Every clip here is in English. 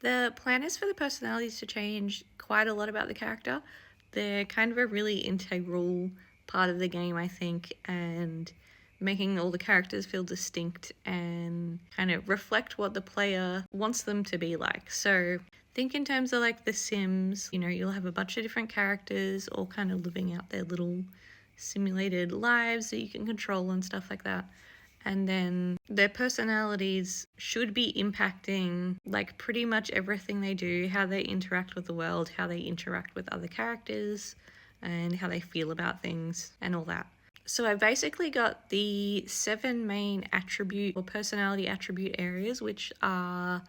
The plan is for the personalities to change quite a lot about the character. They're kind of a really integral part of the game, I think, and making all the characters feel distinct and kind of reflect what the player wants them to be like. So think in terms of like The Sims, you'll have a bunch of different characters all kind of living out their little simulated lives that you can control and stuff like that. And then their personalities should be impacting like pretty much everything they do, how they interact with the world, how they interact with other characters, and how they feel about things and all that. So I basically got the 7 main attribute or personality attribute areas, which are,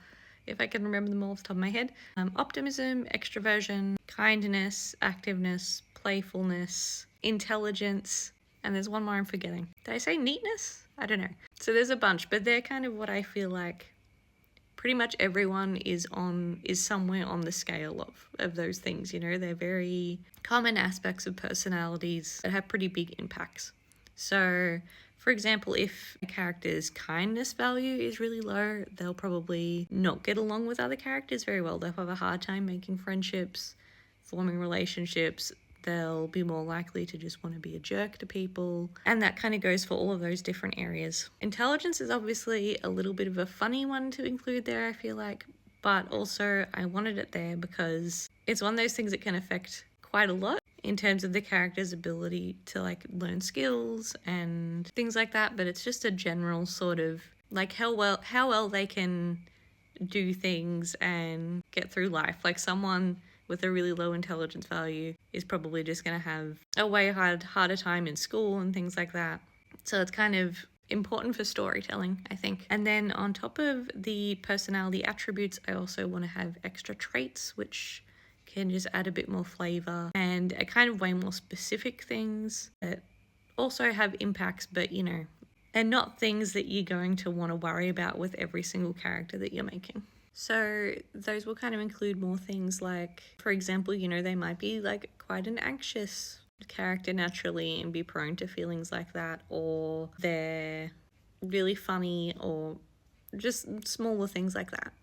if I can remember them all off the top of my head, optimism, extroversion, kindness, activeness, playfulness, intelligence, and there's one more I'm forgetting. Did I say neatness? I don't know. So there's a bunch, but they're kind of what I feel like pretty much everyone is somewhere on the scale of those things. They're very common aspects of personalities that have pretty big impacts. So for example, if a character's kindness value is really low, they'll probably not get along with other characters very well. They'll have a hard time making friendships, forming relationships. They'll be more likely to just want to be a jerk to people. And that kind of goes for all of those different areas. Intelligence is obviously a little bit of a funny one to include there, I feel like. But also I wanted it there because it's one of those things that can affect quite a lot in terms of the character's ability to like learn skills and things like that. But it's just a general sort of like how well they can do things and get through life. Like someone with a really low intelligence value is probably just going to have a way harder time in school and things like that. So it's kind of important for storytelling, I think. And then on top of the personality attributes, I also want to have extra traits, which can just add a bit more flavor and a kind of way more specific things that also have impacts, but and not things that you're going to want to worry about with every single character that you're making. So those will kind of include more things like, for example, they might be like quite an anxious character naturally and be prone to feelings like that, or they're really funny, or just smaller things like that.